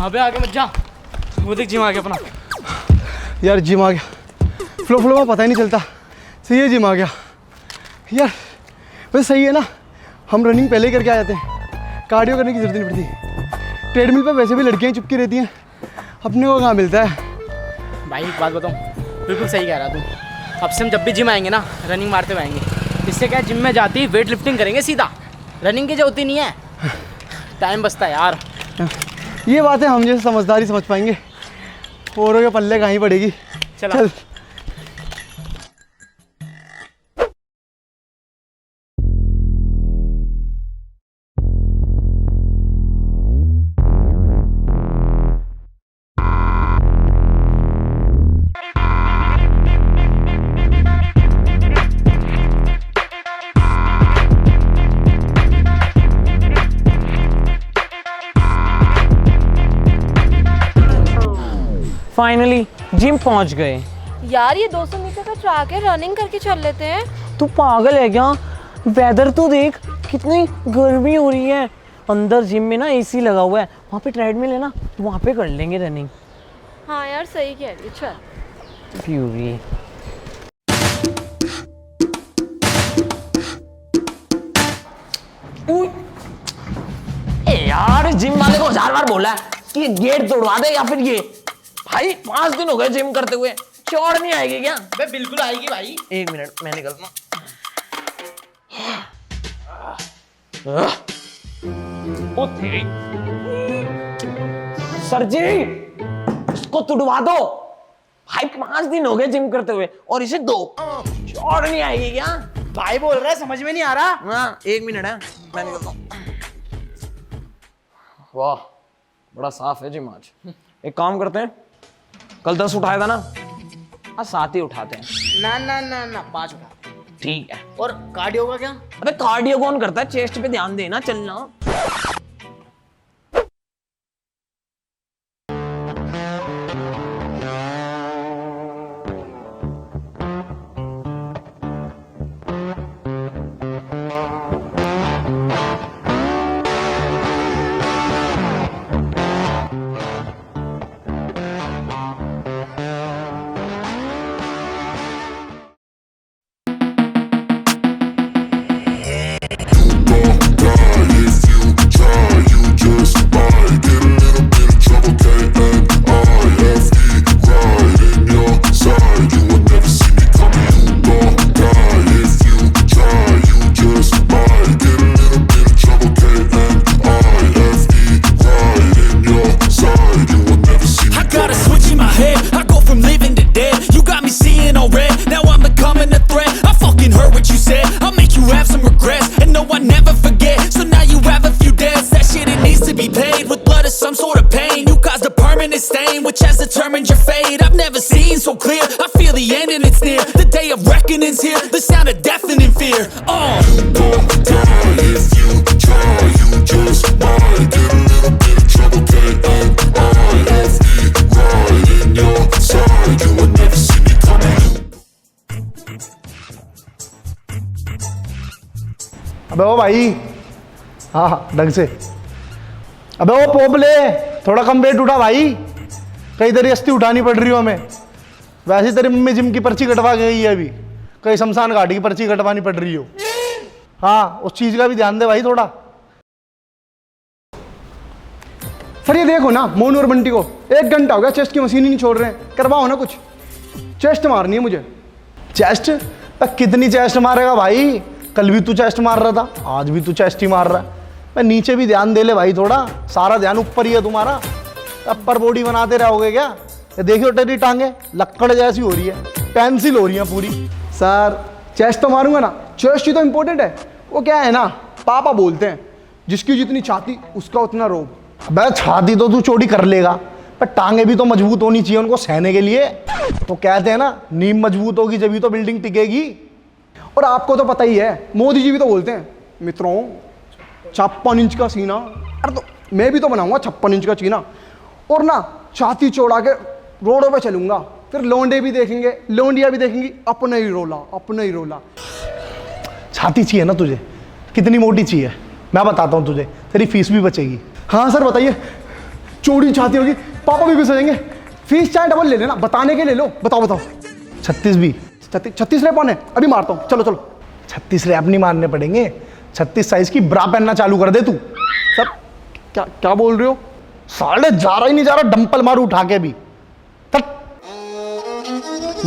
अबे आगे मत जा, वो देख जिम आ गया अपना। यार जिम आ गया, फ्लो में पता ही नहीं चलता। सही है जिम आ गया यार। वैसे सही है ना, हम रनिंग पहले ही करके आ जाते हैं, कार्डियो करने की जरूरत नहीं पड़ती। ट्रेडमिल पे वैसे भी लड़कियां चिपकी रहती हैं, अपने को कहाँ मिलता है। भाई एक बात बताऊँ, बिल्कुल सही कह रहा तू। अब से हम जब भी जिम आएंगे ना, रनिंग मारते हुए आएंगे। इससे क्या है, जिम में जाती ही वेट लिफ्टिंग करेंगे सीधा, रनिंग की जरूरत ही नहीं है, टाइम बचता है यार। ये बातें हम जैसे समझदारी समझ पाएंगे, औरों के पल्ले कहाँ ही पड़ेगी। चल फाइनली जिम पहुंच गए। यार ये 200 मीटर का ट्रैक है, रनिंग करके चल लेते हैं। तू पागल है क्या? वेदर तो देख, कितनी गर्मी हो रही है। अंदर जिम में ना एसी लगा हुआ है, वहाँ पे ट्रेडमिल है ना, वहाँ पे कर लेंगे रनिंग। हाँ यार सही कह रही है, चल। प्यूरी यार, जिम वाले को 1000 बार बोला है कि ये गेट तोड़वा दे, या फिर ये भाई 5 दिन हो गए जिम करते हुए, चौड़ नहीं आएगी क्या? बे बिल्कुल आएगी भाई। 1 मिनट मैं निकलता हूँ। तेरी सर जी, इसको तुड़वा दो भाई, 5 दिन हो गए जिम करते हुए और इसे 2, चौड़ नहीं आएगी क्या? भाई बोल रहा है, समझ में नहीं आ रहा। हाँ 1 मिनट है, मैं निकलता हूँ। वाह बड़ा साफ है जिम आज। एक काम करते हैं, कल 10 उठाया था ना, आज 7 ही उठाते हैं। ना ना ना ना 5 उठा। ठीक है। और कार्डियो का क्या? अबे कार्डियो कौन करता है, चेस्ट पे ध्यान देना, चलना। Which has determined your fate. I've never seen so clear. I feel the end and it's near. The day of reckoning's here. The sound of deafening fear. You won't die if you try. You just might get a little bit of trouble. K-N-I-F-E right in your side. You will never see me coming. अबे ओ भाई, हाँ ढंग से। अबे ओ पोपले, थोड़ा कम wait उठा भाई, कई तेरी अस्थि उठानी पड़ रही हो हमें। वैसे तेरी मम्मी जिम की पर्ची कटवा गई है अभी, कई शमशान घाट की पर्ची कटवानी पड़ रही हो। हाँ उस चीज का भी ध्यान दे भाई थोड़ा। सर ये देखो ना, मोनू और बंटी को 1 घंटा हो गया चेस्ट की मशीन ही नहीं छोड़ रहे हैं, करवाओ ना कुछ। चेस्ट मारनी है मुझे। चेस्ट? कितनी चेस्ट मारेगा भाई, कल भी तू चेस्ट मार रहा था, आज भी तू चेस्ट ही मार रहा है। मैं नीचे भी ध्यान दे ले भाई थोड़ा, सारा ध्यान ऊपर ही है तुम्हारा। अपर बॉडी बनाते रहोगे क्या? ये देखियो तेरी टांगे लक्कड़ जैसी हो रही है, पेंसिल हो रही है पूरी। सर चेस्ट तो मारूंगा ना, चेस्ट ही तो इंपॉर्टेंट है। वो क्या है ना, पापा बोलते हैं जिसकी जितनी छाती उसका उतना रोब। अबे छाती तो तू चौड़ी कर लेगा, पर टांगे भी तो मजबूत होनी चाहिए उनको सहने के लिए। तो कहते हैं ना, नींव मजबूत होगी जब तो बिल्डिंग टिकेगी। और आपको तो पता ही है, मोदी जी भी तो बोलते हैं मित्रों 56 इंच का सीना। अरे तो मैं भी तो बनाऊंगा 56 इंच का सीना, और ना छाती चौड़ा के रोडों पे चलूंगा, फिर लौंडे भी देखेंगे, लौंडिया भी देखेंगी, अपने ही रोला, अपने ही रोला। छाती चाहिए ना तुझे, कितनी मोटी चाहिए मैं बताता हूँ तुझे, तेरी फीस भी बचेगी। हाँ सर बताइए, चौड़ी छाती होगी, पापा भी सजेंगे। फीस चाहे डबल ले लेना, बताने के ले लो। बताओ बताओ 36 भी 36 रैप है, अभी मारता हूँ। चलो चलो 36 रैप नहीं मारने पड़ेंगे, 36 साइज की ब्रा पहनना चालू कर दे तू। सब क्या क्या बोल रहे हो? साले जा रहा ही नहीं जा रहा, डंपल मारू उठा के भी।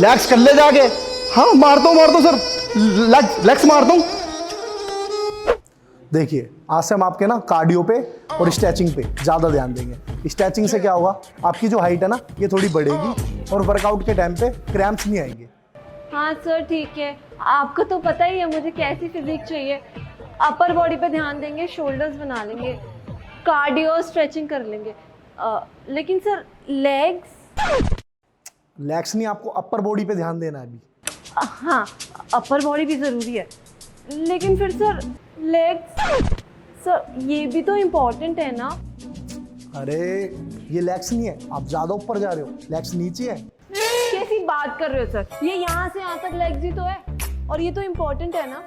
लैक्स कर ले जाके। हाँ मारता हूँ सर, लैक्स मारता हूँ। देखिए आज से हम आपके ना कार्डियो पे और स्ट्रेचिंग पे ज़्यादा ध्यान देंगे। स्ट्रेचिंग से क्या होगा, आपकी जो हाइट है ना ये थोड़ी बढ़ेगी और वर्कआउट के टाइम पे क्रैम्प्स नहीं आएंगे। हाँ सर ठीक है, आपको तो पता ही है मुझे कैसी फिजिक चाहिए। अपर बॉडी पे ध्यान देंगे, शोल्डर्स बना लेंगे, कार्डियो स्ट्रेचिंग कर लेंगे। लेकिन सर लेग्स नहीं, आपको अपर बॉडी पे ध्यान देना है अभी। हाँ अपर बॉडी भी ज़रूरी है, लेकिन फिर सर लेग्स, सर ये भी तो इम्पोर्टेंट है ना। अरे ये लेग्स नहीं है, आप ज़्यादा ऊपर जा रहे हो, लेग्स नीचे है। कैसी बात कर रहे हो सर, ये यहाँ से यहाँ तक लेग्स ही तो है और ये तो इम्पोर्टेंट है ना।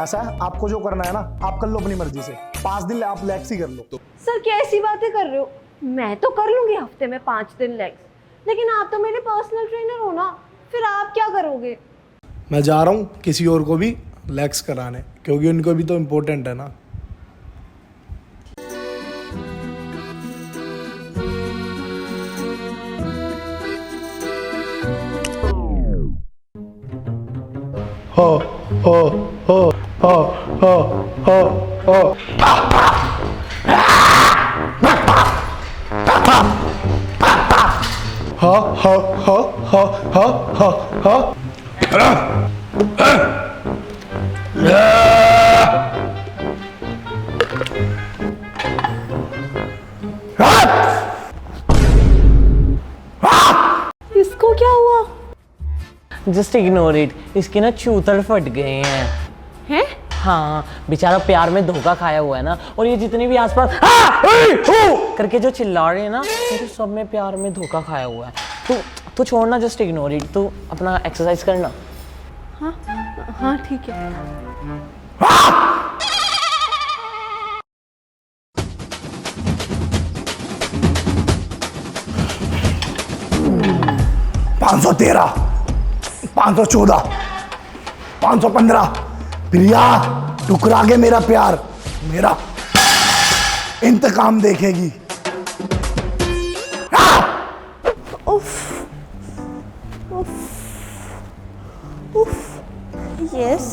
ऐसा है, आपको जो करना है ना आप कर लो अपनी मर्जी से, 5 दिन आप लेग्स ही कर लो। सर कैसी बातें कर रहे हो, मैं तो कर लूंगी हफ्ते में 5 दिन लेग्स, लेकिन आप तो मेरे पर्सनल ट्रेनर हो ना, फिर आप क्या करोगे? मैं जा रहा हूँ किसी और को भी लेग्स कराने, क्योंकि उनको भी तो इम्पोर्टेंट है ना। हो हो हो हो हो हो हो हो हो हो हो हो हो इसको क्या हुआ? जस्ट इग्नोर इट, इसके ना चूतर फट गए हैं। हैं? हाँ बेचारा प्यार में धोखा खाया हुआ है ना, और ये जितने भी आसपास करके जो चिल्ला रहे हैं ना, ये तो सब में प्यार में धोखा खाया हुआ है। तो छोड़ना, जस्ट इग्नोर इट, तो अपना एक्सरसाइज करना। हाँ हाँ ठीक है। पाँच 513 514 515 प्रिया टुकरा के मेरा प्यार, मेरा इंतकाम देखेगी। Yes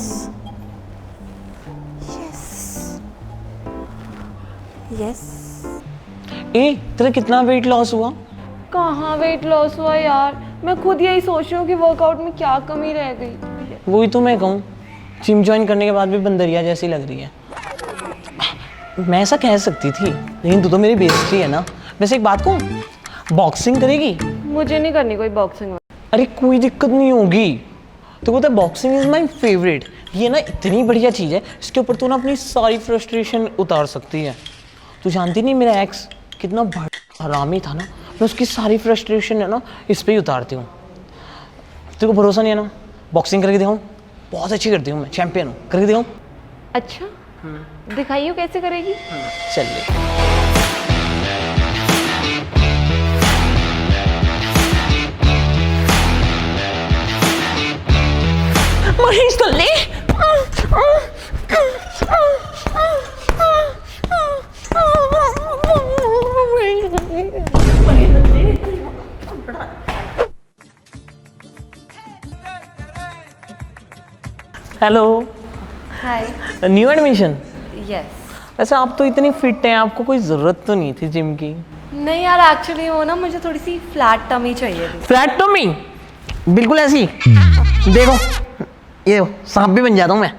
yes. ए तेरा कितना वेट लॉस हुआ? कहाँ वेट लॉस हुआ यार, मैं खुद यही सोच रही हूँ कि वर्कआउट में क्या कमी रह गई। वही तो मैं कहूँ, जिम ज्वाइन करने के बाद भी बंदरिया जैसी लग रही है। मैं ऐसा कह सकती थी, लेकिन तू तो मेरी बेइज्जती है ना। वैसे एक बात कहूँ, बॉक्सिंग करेगी? मुझे नहीं करनी कोई बॉक्सिंग। अरे कोई दिक्कत नहीं होगी, तो वो तो बॉक्सिंग इज माई फेवरेट। ये ना इतनी बढ़िया चीज़ है, इसके ऊपर तू ना अपनी सारी फ्रस्ट्रेशन उतार सकती है। तू जानती नहीं मेरा एक्स कितना हरामी था ना, मैं उसकी सारी फ्रस्ट्रेशन है ना इस पर ही उतारती हूँ। तेरे को भरोसा नहीं है ना, बॉक्सिंग करके दिखाऊँ? बहुत अच्छी करती हूँ मैं, चैंपियन हूँ, करके दिखाऊँ? अच्छा दिखाइए कैसे करेगी। चल महेश कर ले। Hello, hi. New admission? Yes. वैसे आप तो इतनी फिट हैं, आपको कोई ज़रूरत तो नहीं थी जिम की। नहीं यार, एक्चुअली वो ना मुझे थोड़ी सी फ्लैट टमी चाहिए थी। Flat tummy? बिल्कुल ऐसी। देखो ये सांप भी बन जाता हूँ मैं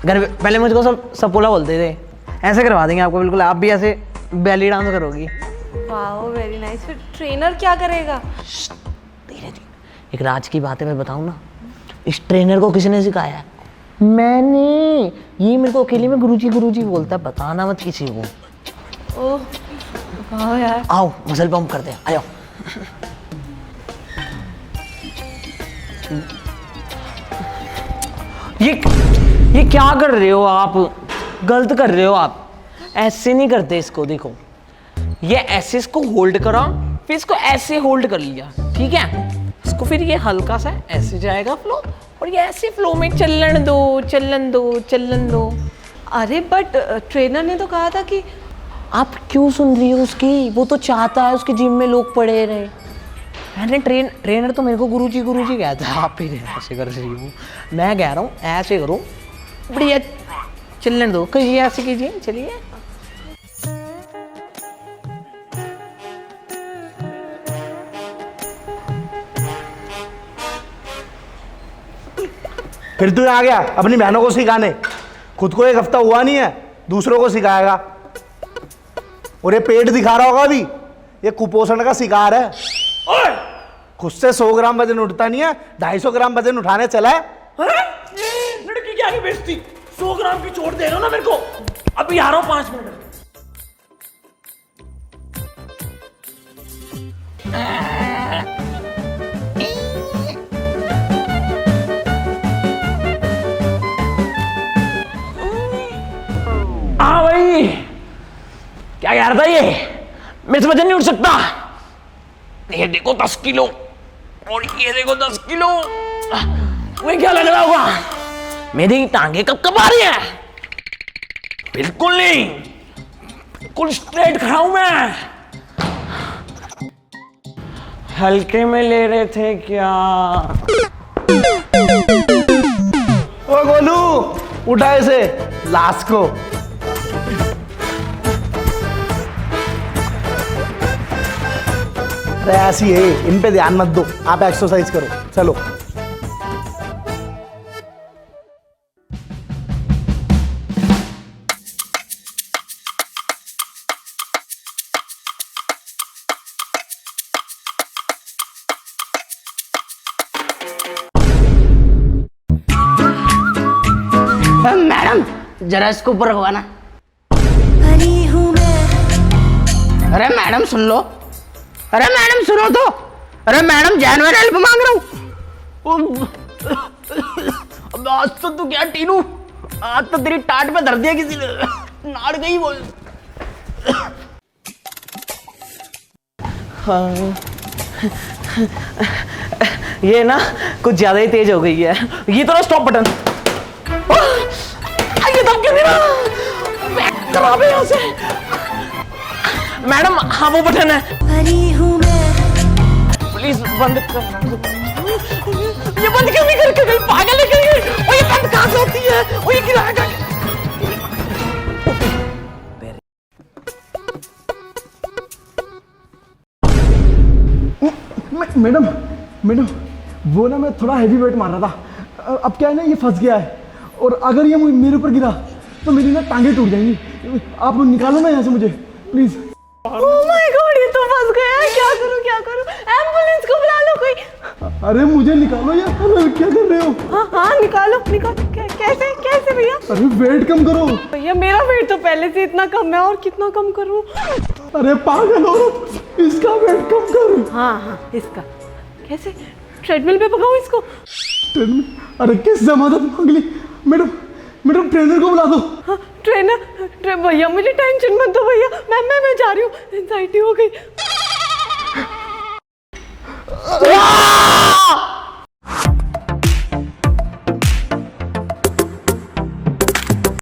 घर पे। पहले मुझको सब सपोला बोलते थे, ऐसे करवा देंगे आपको बिल्कुल, आप भी ऐसे बैली डांस करोगी। Wow very nice. फिर ट्रेनर क्या करेगा? धीरे धीरे, एक राज की बात है मैं बताऊँ ना, इस ट्रेनर को किसी ने सिखाया है? मैंने। ये मेरे को अकेले में गुरुजी बोलता है, बताना मत किसी को। ओह वाह यार। आओ मसल पंप करते हैं, आ जाओ। ये क्या कर रहे हो आप? गलत कर रहे हो आप, ऐसे नहीं करते इसको। देखो ये ऐसे इसको होल्ड करा, फिर इसको ऐसे होल्ड कर लिया, ठीक है। इसको फिर ये हल्का सा ऐसे जाएगा फ्लो, और ये ऐसे फ्लो में चलन दो चलन दो चलन दो। अरे बट ट्रेनर ने तो कहा था कि आप क्यों सुन रही हो उसकी? वो तो चाहता है उसके जिम में लोग पड़े रहे। मैंने ट्रेनर तो मेरे को गुरुजी कहता है, आप ही ऐसे कर रही हो। मैं कह रहा हूँ ऐसे करो, बढ़िया चलन दो, कहिए ऐसे कीजिए, चलिए। फिर तू आ गया अपनी बहनों को सिखाने, खुद को एक हफ्ता हुआ नहीं है, दूसरों को सिखाएगा। और ये पेट दिखा रहा होगा अभी, ये कुपोषण का शिकार है। खुद से 100 ग्राम वजन उठता नहीं है, 250 ग्राम वजन उठाने चला है। लड़की क्या बेचती, 100 ग्राम की चोट दे रहे हो ना मेरे को, अभी आ रहा हूँ 5 मिनट। हाँ भाई, क्या कह रहा था ये? मेरे से वजन नहीं उठ सकता। ये देखो 10 किलो और ये देखो 10 किलो। तुम्हें क्या लग रहा होगा मेरी टांगे कब कब आ रही है? बिल्कुल नहीं, बिल्कुल स्ट्रेट खड़ा हूं मैं। हल्के में ले रहे थे क्या? ओ गोलू, उठा इसे लाश को। अरे ऐसी है, इन पे ध्यान मत दो, आप एक्सरसाइज करो, चलो। मैडम जरा इसको ऊपर रखवाना। अरे मैडम सुन लो, अरे मैडम सुनो तो, अरे मैडम जानवर हेल्प मांग रहा हूँ। अब आज तो तू क्या टीनू, आज तो तेरी टाट पे धर दिया किसी ने, नाड़ गई बोल। ये ना कुछ ज्यादा ही तेज हो गई है। ये तो स्टॉप बटन, ये दब क्यों नहीं रहा? खराब है यहाँ से। मैडम हाँ वो बटन है, प्लीज बंद कर। ये बंद क्यों नहीं करके गई? पागल है क्या ये? और ये बंद कहाँ से होती है? और ये गिराएगा। मैडम वो ना मैं थोड़ा हैवी वेट मार रहा था, अब क्या है ना ये फंस गया है, और अगर ये मेरे ऊपर गिरा तो मेरी ना टांगे टूट जाएंगी। आप निकालो ना यहाँ से मुझे प्लीज। ओह माय गॉड, ये तो फंस गया है। क्या करूं? एम्बुलेंस को बुला लो कोई। अरे मुझे निकालो यार, क्या कर रहे हो? हाँ निकालो। कैसे भैया? अरे वेट कम करो भैया, मेरा वेट तो पहले से इतना कम है, और कितना कम करूं? अरे पागल हो, इसका वेट कम करो। हाँ इसका कैसे? ट्रेडमिल पे भगाऊं इसको? अरे किससे मदद मांग ली? मैडम ट्रेनर को बुला दो। हाँ ट्रेनर भैया, मुझे टेंशन मत दो भैया, मैं जा रही हूँ, एंजाइटी हो गई।